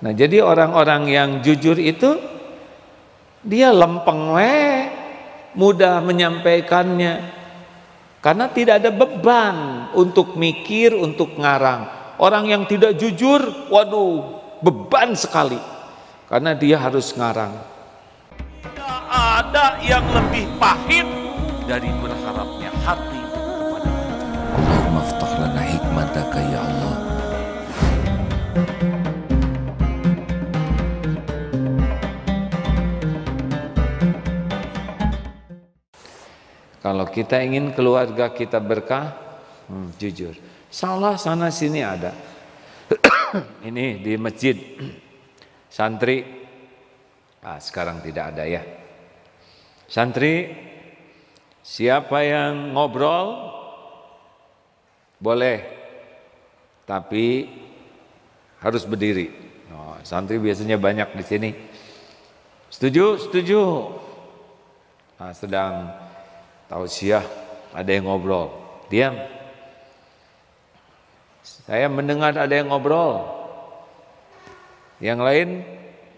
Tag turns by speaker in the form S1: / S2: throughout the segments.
S1: Nah, jadi orang-orang yang jujur itu dia lempeng mudah menyampaikannya karena tidak ada beban untuk mikir, untuk ngarang. Orang yang tidak jujur, waduh, beban sekali karena dia harus ngarang.
S2: Tidak ada yang lebih pahit dari berharapnya hati kepada Allah.
S3: Allahumma ftah lana hikmataka ya Allah.
S1: Kalau kita ingin keluarga kita berkah, jujur. Salah sana sini ada. Ini di masjid santri, sekarang tidak ada ya. Santri, siapa yang ngobrol boleh, tapi harus berdiri. Santri biasanya banyak di sini. Setuju, setuju. Sedang tausiah, ada yang ngobrol, diam. Saya mendengar ada yang ngobrol. Yang lain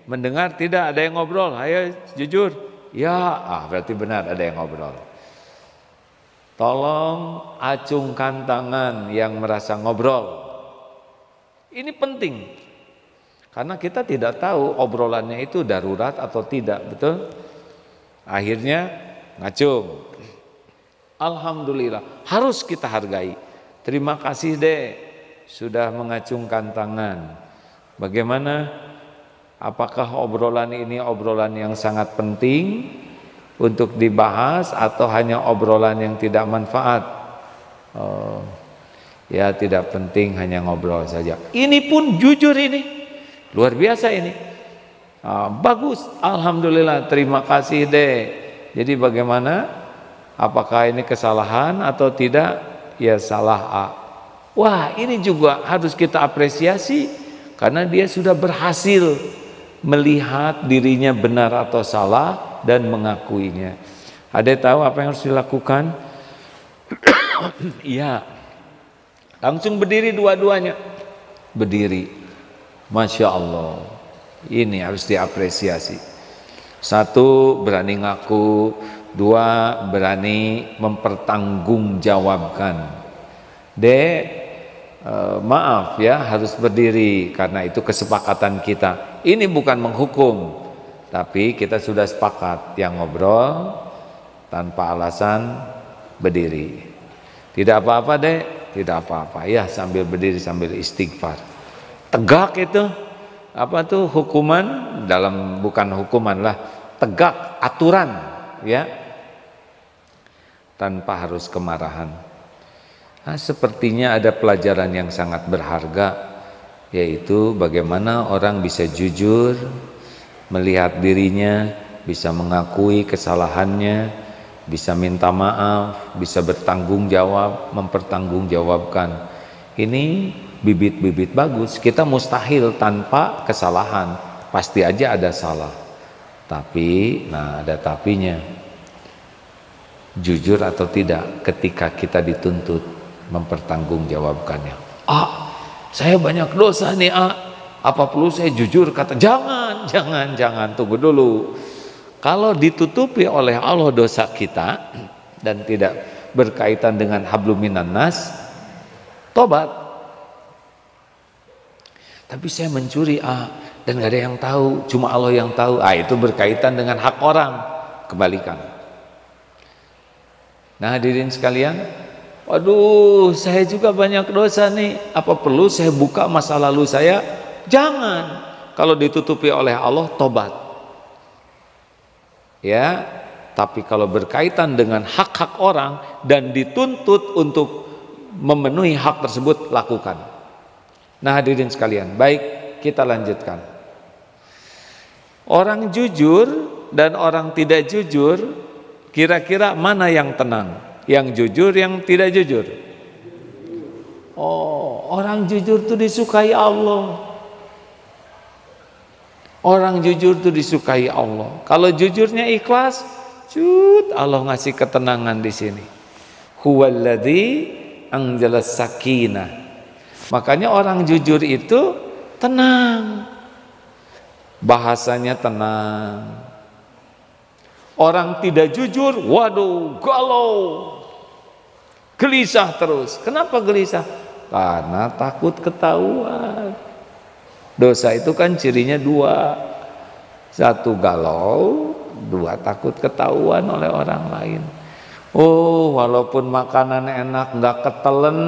S1: mendengar tidak ada yang ngobrol. Ayo jujur. Ya, berarti benar ada yang ngobrol. Tolong acungkan tangan yang merasa ngobrol. Ini penting. Karena kita tidak tahu obrolannya itu darurat atau tidak, betul? Akhirnya ngacung. Alhamdulillah, harus kita hargai. Terima kasih dek sudah mengacungkan tangan. Bagaimana? Apakah obrolan ini obrolan yang sangat penting untuk dibahas atau hanya obrolan yang tidak manfaat? Ya tidak penting, hanya ngobrol saja. Ini pun jujur ini. Luar biasa ini. Bagus, alhamdulillah, terima kasih dek. Jadi bagaimana? Apakah ini kesalahan atau tidak? Ya salah. Wah, ini juga harus kita apresiasi karena dia sudah berhasil melihat dirinya benar atau salah dan mengakuinya. Ada tahu apa yang harus dilakukan? Iya. Langsung berdiri dua-duanya. Berdiri. Masya Allah. Ini harus diapresiasi. Satu, berani ngaku. Dua, berani mempertanggungjawabkan. Maaf ya, harus berdiri karena itu kesepakatan kita. Ini bukan menghukum, tapi kita sudah sepakat yang ngobrol tanpa alasan berdiri. Tidak apa-apa dek, tidak apa-apa ya, sambil berdiri sambil istighfar. Tegak itu apa tuh hukuman dalam, bukan hukuman lah, tegak aturan ya. Tanpa harus kemarahan. Sepertinya ada pelajaran yang sangat berharga, yaitu bagaimana orang bisa jujur melihat dirinya, bisa mengakui kesalahannya, bisa minta maaf, bisa bertanggung jawab, mempertanggungjawabkan. Ini bibit-bibit bagus. Kita mustahil tanpa kesalahan, pasti aja ada salah. Tapi, ada tapinya. Jujur atau tidak ketika kita dituntut mempertanggungjawabkannya. Saya banyak dosa nih apa perlu saya jujur? Kata jangan, tunggu dulu. Kalau ditutupi oleh Allah dosa kita dan tidak berkaitan dengan hablum minan nas, tobat. Tapi saya mencuri dan gak ada yang tahu, cuma Allah yang tahu. Itu berkaitan dengan hak orang, kembalikan. Nah hadirin sekalian, waduh saya juga banyak dosa nih, apa perlu saya buka masa lalu saya? Jangan. Kalau ditutupi oleh Allah, tobat ya. Tapi kalau berkaitan dengan hak-hak orang dan dituntut untuk memenuhi hak tersebut, lakukan. Nah hadirin sekalian, baik, kita lanjutkan. Orang jujur dan orang tidak jujur, kira-kira mana yang tenang? Yang jujur, yang tidak jujur? Orang jujur itu disukai Allah. Orang jujur itu disukai Allah. Kalau jujurnya ikhlas, Allah ngasih ketenangan di sini. Huwallazi anzalas sakinah. Makanya orang jujur itu tenang. bahasanya tenang. Orang tidak jujur, waduh, galau, gelisah terus. Kenapa gelisah? Karena takut ketahuan. Dosa itu kan cirinya dua. Satu galau, dua takut ketahuan oleh orang lain. Oh, walaupun makanan enak nggak ketelen,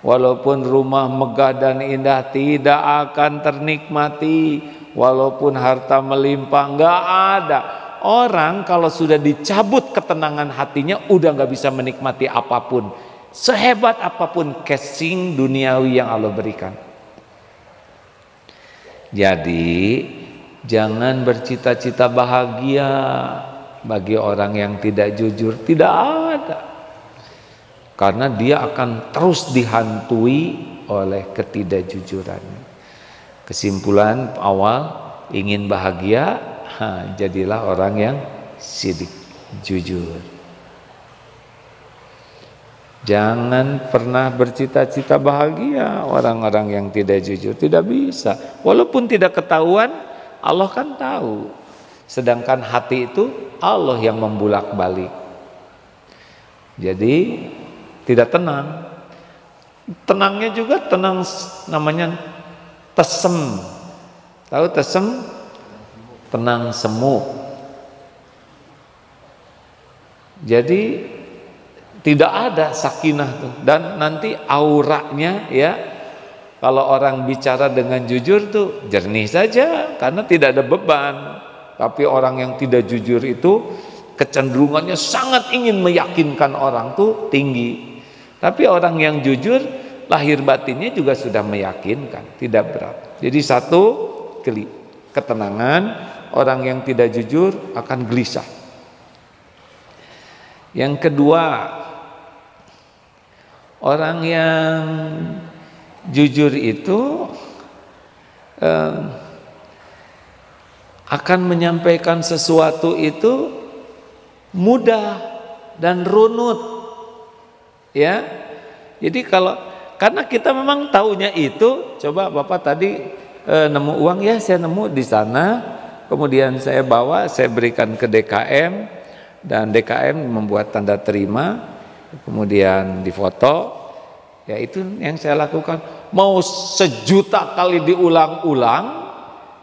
S1: walaupun rumah megah dan indah tidak akan ternikmati, walaupun harta melimpah nggak ada. Orang kalau sudah dicabut ketenangan hatinya udah nggak bisa menikmati apapun, sehebat apapun casing duniawi yang Allah berikan. Jadi jangan bercita-cita bahagia bagi orang yang tidak jujur, tidak ada. Karena dia akan terus dihantui oleh ketidakjujurannya. Kesimpulan awal, ingin bahagia, jadilah orang yang sidik, jujur. Jangan pernah bercita-cita bahagia orang-orang yang tidak jujur, tidak bisa. Walaupun tidak ketahuan, Allah kan tahu. Sedangkan hati itu Allah yang membulak-balik. Jadi tidak tenang. Tenangnya juga tenang namanya tesem. Tahu tesem? Tenang semu. Jadi tidak ada sakinah tuh. Dan nanti auranya ya, kalau orang bicara dengan jujur tuh jernih saja karena tidak ada beban. Tapi orang yang tidak jujur itu kecenderungannya sangat ingin meyakinkan orang tuh tinggi. Tapi orang yang jujur lahir batinnya juga sudah meyakinkan, tidak berat. Jadi satu, ketenangan. Orang yang tidak jujur akan gelisah. Yang kedua, orang yang jujur itu akan menyampaikan sesuatu itu mudah dan runut, ya. Jadi karena kita memang taunya itu, coba Bapak tadi nemu uang, ya saya nemu di sana, kemudian saya bawa, saya berikan ke DKM dan DKM membuat tanda terima, kemudian difoto, ya itu yang saya lakukan. Mau 1.000.000 kali diulang-ulang,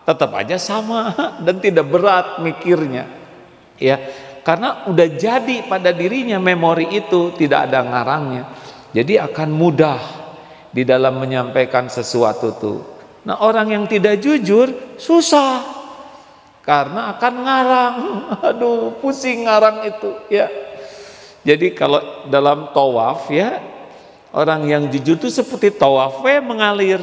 S1: tetap aja sama dan tidak berat mikirnya, ya, karena udah jadi pada dirinya memori itu, tidak ada ngarangnya, jadi akan mudah di dalam menyampaikan sesuatu tuh. Nah, orang yang tidak jujur susah karena akan ngarang, aduh pusing ngarang itu, ya. Jadi kalau dalam tawaf ya, orang yang jujur itu seperti tawafnya mengalir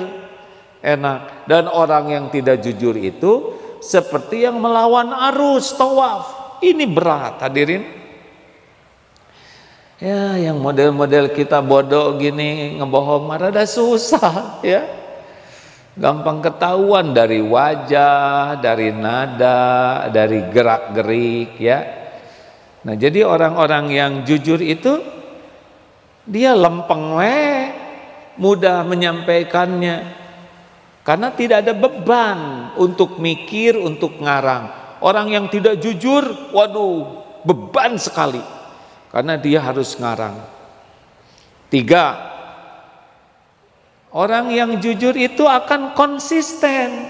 S1: enak, dan orang yang tidak jujur itu seperti yang melawan arus tawaf. Ini berat hadirin. Ya, yang model-model kita bodoh gini ngebohong marah dah susah, ya. Gampang ketahuan dari wajah, dari nada, dari gerak-gerik, ya. Nah, jadi orang-orang yang jujur itu dia lempeng mudah menyampaikannya. Karena tidak ada beban untuk mikir, untuk ngarang. Orang yang tidak jujur, waduh, beban sekali. Karena dia harus ngarang. 3, orang yang jujur itu akan konsisten.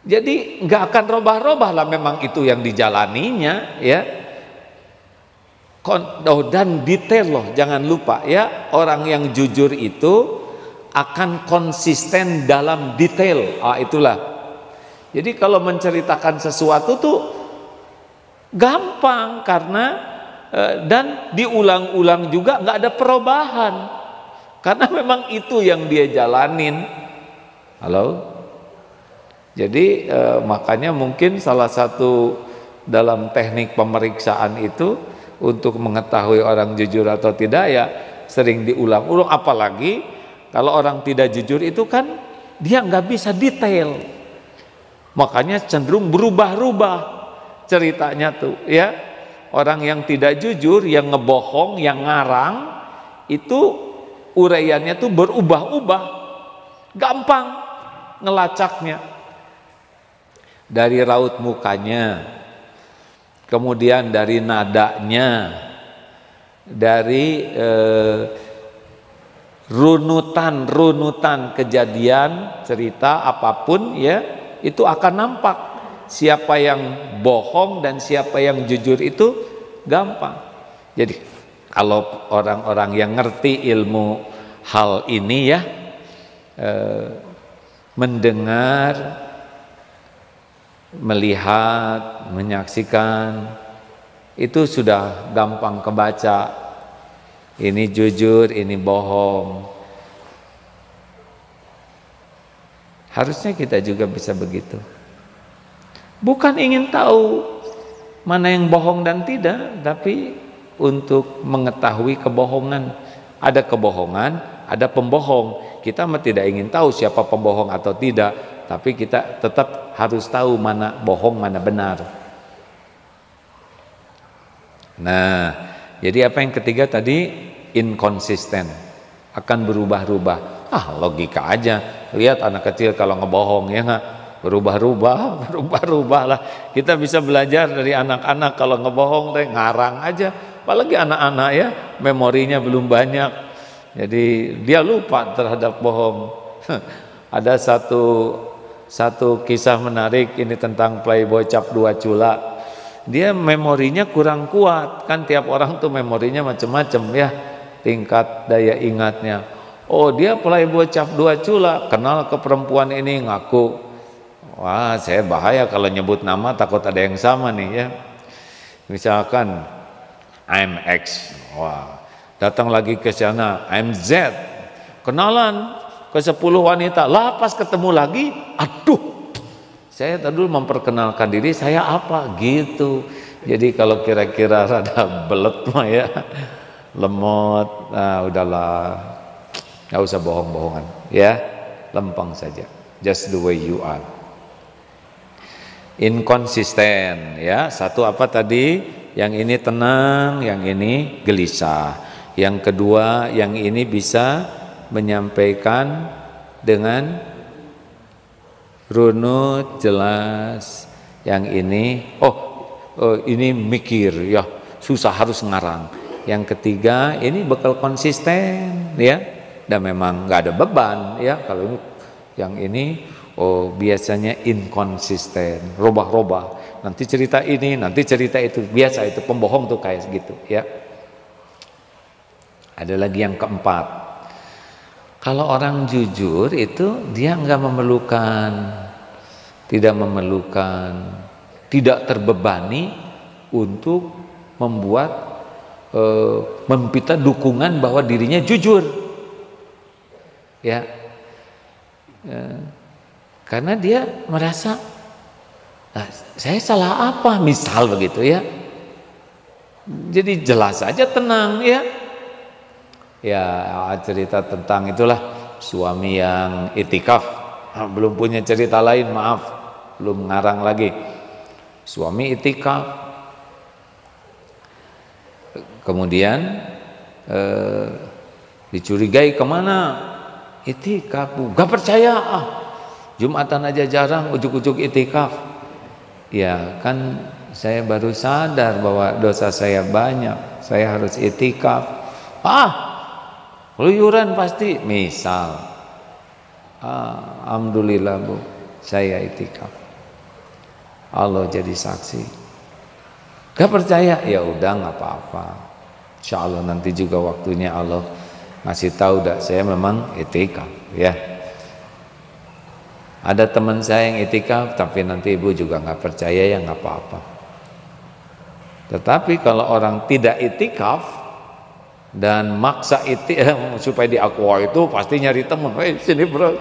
S1: Jadi nggak akan robah-robah lah, memang itu yang dijalaninya, ya. Dan detail loh, jangan lupa ya, orang yang jujur itu akan konsisten dalam detail. Itulah. Jadi kalau menceritakan sesuatu tuh gampang karena dan diulang-ulang juga nggak ada perubahan. Karena memang itu yang dia jalanin. Halo? Jadi makanya mungkin salah satu dalam teknik pemeriksaan itu untuk mengetahui orang jujur atau tidak ya sering diulang-ulang. Apalagi kalau orang tidak jujur itu kan dia nggak bisa detail, makanya cenderung berubah-ubah ceritanya tuh, ya. Orang yang tidak jujur, yang ngebohong, yang ngarang, itu uraiannya tuh berubah-ubah, gampang, ngelacaknya. Dari raut mukanya, kemudian dari nadanya, dari runutan kejadian, cerita apapun ya, itu akan nampak siapa yang bohong dan siapa yang jujur itu gampang. Jadi kalau orang-orang yang ngerti ilmu hal ini ya, mendengar, melihat, menyaksikan, itu sudah gampang kebaca. Ini jujur, ini bohong. Harusnya kita juga bisa begitu. Bukan ingin tahu mana yang bohong dan tidak, tapi untuk mengetahui kebohongan. Ada kebohongan, ada pembohong. Kita tidak ingin tahu siapa pembohong atau tidak, tapi kita tetap harus tahu mana bohong, mana benar. Nah, jadi apa yang ketiga tadi? Inkonsisten, akan berubah-ubah. Logika aja. Lihat anak kecil kalau ngebohong ya nggak, berubah-ubah lah. Kita bisa belajar dari anak-anak kalau ngebohong teh ngarang aja. Apalagi anak-anak ya, memorinya belum banyak. Jadi dia lupa terhadap bohong. Ada satu kisah menarik ini tentang playboy cap 2 cula. Dia memorinya kurang kuat, kan tiap orang tuh memorinya macam-macam ya, tingkat daya ingatnya. Oh, dia playboy cap 2 cula, kenal ke perempuan ini, ngaku. Wah, saya bahaya kalau nyebut nama, takut ada yang sama nih ya. Misalkan I'm X, wah, datang lagi ke sana I'm Z, kenalan ke 10 wanita, lah pas ketemu lagi, aduh, saya tadi dulu memperkenalkan diri saya apa gitu. Jadi kalau kira-kira rada belet mah ya, lemot, nah udahlah, nggak usah bohong-bohongan ya, lempeng saja, just the way you are. Inkonsisten ya, satu apa tadi? Yang ini tenang, yang ini gelisah. Yang kedua, yang ini bisa menyampaikan dengan runut, jelas. Yang ini, ini mikir ya, susah harus ngarang. Yang ketiga, ini bakal konsisten ya, dan memang nggak ada beban ya. Kalau ini, yang ini biasanya inkonsisten, robah-robah. Nanti cerita ini, nanti cerita itu, biasa itu pembohong tuh kayak gitu ya. Ada lagi yang keempat, kalau orang jujur itu dia nggak memerlukan, tidak terbebani untuk membuat meminta dukungan bahwa dirinya jujur ya, karena dia merasa, nah, saya salah apa, misal begitu ya. Jadi jelas saja, tenang ya. Ya, cerita tentang itulah suami yang itikaf, belum punya cerita lain, maaf, belum ngarang lagi. Suami itikaf, kemudian dicurigai kemana, itikaf, gak percaya, Jumatan aja jarang, ujuk-ujuk itikaf. Ya kan, saya baru sadar bahwa dosa saya banyak, saya harus itikaf. Keluyuran pasti, misal. Alhamdulillah Bu, saya itikaf. Allah jadi saksi. Gak percaya, ya udah nggak apa-apa. Insya Allah nanti juga waktunya Allah ngasih tahu dah saya memang itikaf ya. Ada teman saya yang itikaf, tapi nanti ibu juga nggak percaya, ya nggak apa-apa. Tetapi kalau orang tidak itikaf dan maksa supaya diakui, itu pasti nyari teman. Sini bro,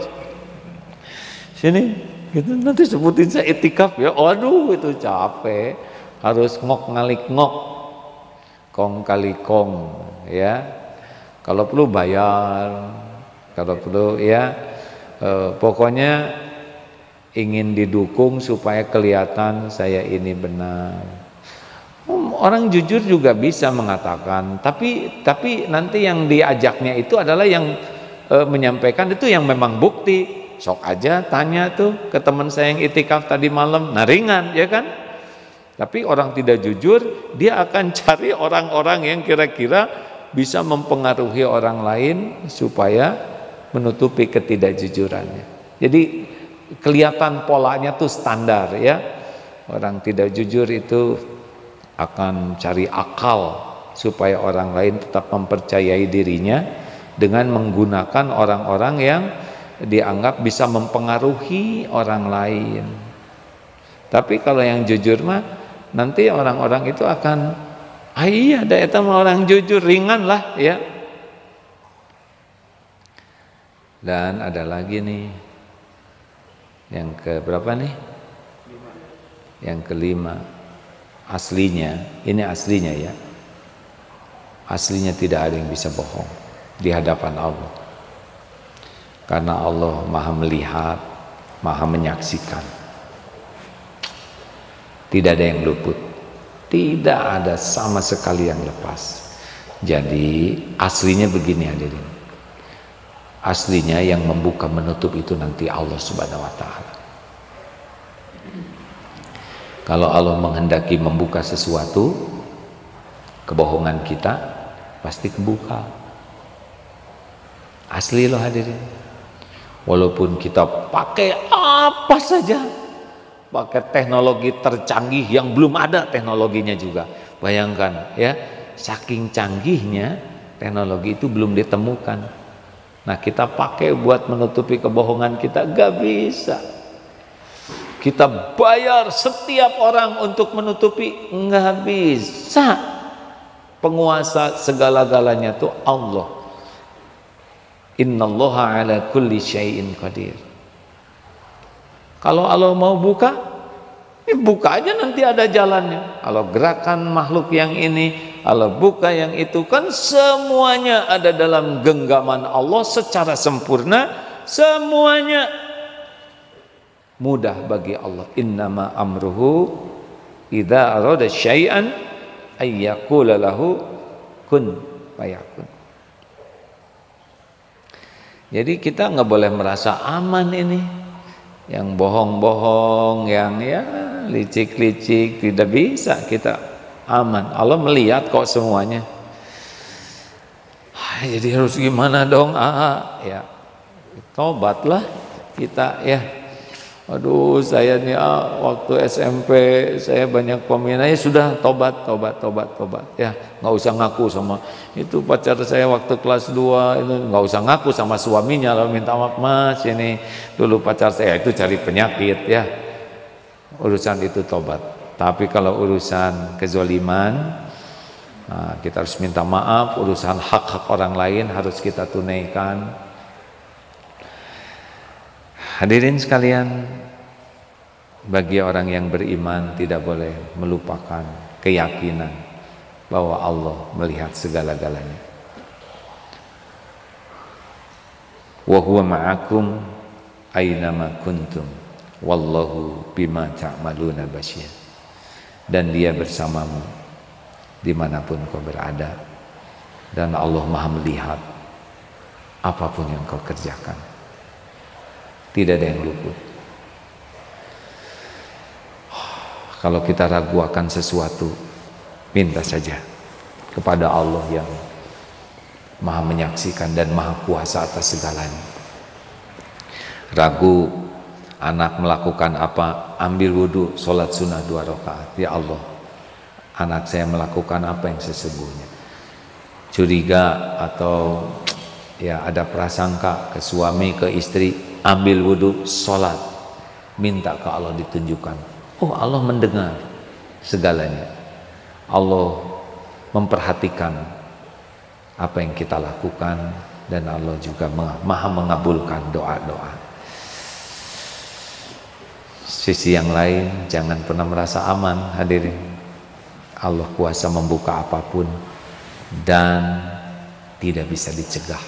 S1: sini, gitu. Nanti sebutin saya itikaf ya. Aduh, itu capek, harus ngok ngalik ngok, kong kali kong ya. Kalau perlu bayar, kalau perlu ya, pokoknya ingin didukung supaya kelihatan saya ini benar. Orang jujur juga bisa mengatakan, tapi nanti yang diajaknya itu adalah yang menyampaikan itu yang memang bukti. sok aja tanya tuh ke teman saya yang itikaf tadi malam, nah ringan ya kan. Tapi orang tidak jujur, dia akan cari orang-orang yang kira-kira bisa mempengaruhi orang lain supaya menutupi ketidakjujurannya. Jadi kelihatan polanya tuh standar ya. Orang tidak jujur itu akan cari akal supaya orang lain tetap mempercayai dirinya dengan menggunakan orang-orang yang dianggap bisa mempengaruhi orang lain. Tapi kalau yang jujur mah nanti orang-orang itu akan iya da eta mah orang jujur, ringan lah ya. Dan ada lagi nih yang ke berapa nih? Yang kelima, aslinya, ini aslinya ya, aslinya tidak ada yang bisa bohong di hadapan Allah, karena Allah maha melihat, maha menyaksikan, tidak ada yang luput, tidak ada sama sekali yang lepas. Jadi aslinya begini hadirin, aslinya yang membuka menutup itu nanti Allah Subhanahu wa Ta'ala. Kalau Allah menghendaki membuka sesuatu, kebohongan kita pasti kebuka. Asli loh hadirin. Walaupun kita pakai apa saja, pakai teknologi tercanggih yang belum ada teknologinya juga. Bayangkan ya, saking canggihnya teknologi itu belum ditemukan. Nah kita pakai buat menutupi kebohongan kita, gak bisa. Kita bayar setiap orang untuk menutupi, nggak bisa. Penguasa segala-galanya tuh Allah. Innallaha ala kulli syai'in qadir. Kalau Allah mau buka, ya buka aja, nanti ada jalannya. Kalau gerakan makhluk yang ini, Allah buka yang itu, kan semuanya ada dalam genggaman Allah secara sempurna, semuanya mudah bagi Allah. Innama amruhu idza arada syai'an ay yaqula lahu kun fayakun. Jadi kita nggak boleh merasa aman ini, yang bohong-bohong, yang ya licik-licik, tidak bisa kita aman. Allah melihat kok semuanya. Jadi harus gimana dong? Ya tobatlah kita ya. Aduh saya nih waktu SMP saya banyak peminatnya, sudah tobat ya, nggak usah ngaku sama itu pacar saya waktu kelas 2 itu, nggak usah ngaku sama suaminya lalu minta maaf, mas ini dulu pacar saya, itu cari penyakit ya, urusan itu tobat. Tapi kalau urusan kezoliman, nah, kita harus minta maaf, urusan hak-hak orang lain harus kita tunaikan. Hadirin sekalian, bagi orang yang beriman tidak boleh melupakan keyakinan bahwa Allah melihat segala-galanya. Wa huwa ma'akum aynama kuntum wallahu bima ta'maluna basyir. Dan dia bersamamu dimanapun kau berada, dan Allah maha melihat apapun yang kau kerjakan. Tidak ada yang luput. Kalau kita ragu akan sesuatu, minta saja kepada Allah yang maha menyaksikan dan maha kuasa atas segalanya. Ragu anak melakukan apa, ambil wudhu, sholat sunnah 2 rakaat. Ya Allah, anak saya melakukan apa yang sesungguhnya. Curiga atau ya ada prasangka ke suami, ke istri, ambil wudhu, sholat, minta ke Allah ditunjukkan. Oh, Allah mendengar segalanya. Allah memperhatikan apa yang kita lakukan, dan Allah juga maha mengabulkan doa-doa. Sisi yang lain, jangan pernah merasa aman hadirin. Allah kuasa membuka apapun dan tidak bisa dicegah.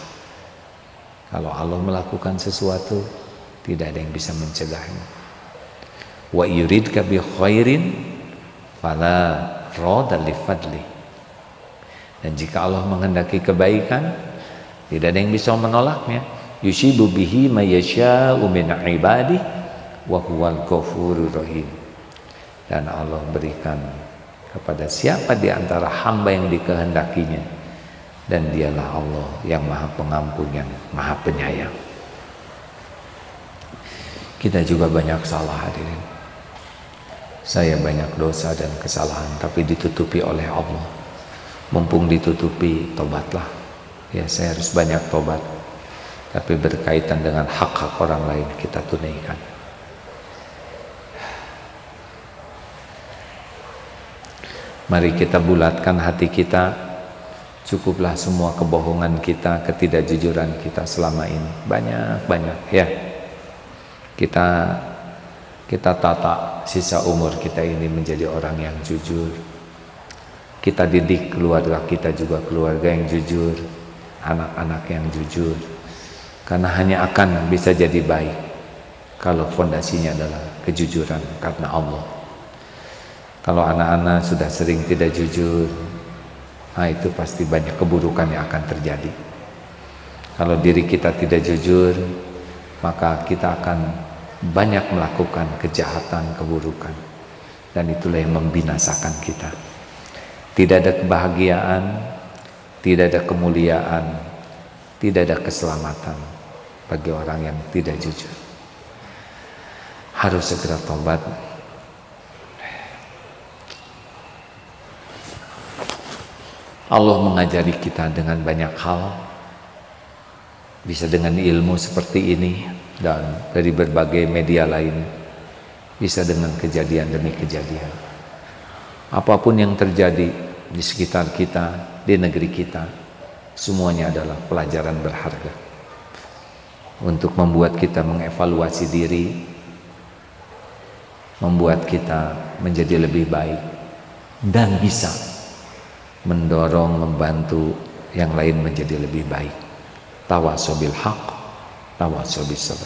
S1: Kalau Allah melakukan sesuatu, tidak ada yang bisa mencegahnya. Wa yuridka bi khairin fala rada li fadli. Dan jika Allah menghendaki kebaikan, tidak ada yang bisa menolaknya. Yusibu bihi may yasha'u min ibadihi wa huwal ghafurur rahim. Dan Allah berikan kepada siapa di antara hamba yang dikehendakinya, dan dialah Allah yang Maha Pengampun, yang Maha Penyayang. Kita juga banyak salah, hadirin. Saya banyak dosa dan kesalahan, tapi ditutupi oleh Allah. Mumpung ditutupi, tobatlah. Ya, saya harus banyak tobat, tapi berkaitan dengan hak-hak orang lain kita tunaikan. Mari kita bulatkan hati kita. Cukuplah semua kebohongan kita, ketidakjujuran kita selama ini. Banyak-banyak ya. Kita tata sisa umur kita ini menjadi orang yang jujur. Kita didik keluarga kita juga keluarga yang jujur, anak-anak yang jujur. Karena hanya akan bisa jadi baik kalau fondasinya adalah kejujuran karena Allah. Kalau anak-anak sudah sering tidak jujur, nah itu pasti banyak keburukan yang akan terjadi. Kalau diri kita tidak jujur, maka kita akan banyak melakukan kejahatan, keburukan, dan itulah yang membinasakan kita. Tidak ada kebahagiaan, tidak ada kemuliaan, tidak ada keselamatan bagi orang yang tidak jujur. Harus segera tobat. Allah mengajari kita dengan banyak hal, bisa dengan ilmu seperti ini dan dari berbagai media lain, bisa dengan kejadian demi kejadian. Apapun yang terjadi di sekitar kita, di negeri kita, semuanya adalah pelajaran berharga untuk membuat kita mengevaluasi diri, membuat kita menjadi lebih baik, dan bisa mendorong, membantu yang lain menjadi lebih baik. Tawasau bil haq, tawasau bis sabr.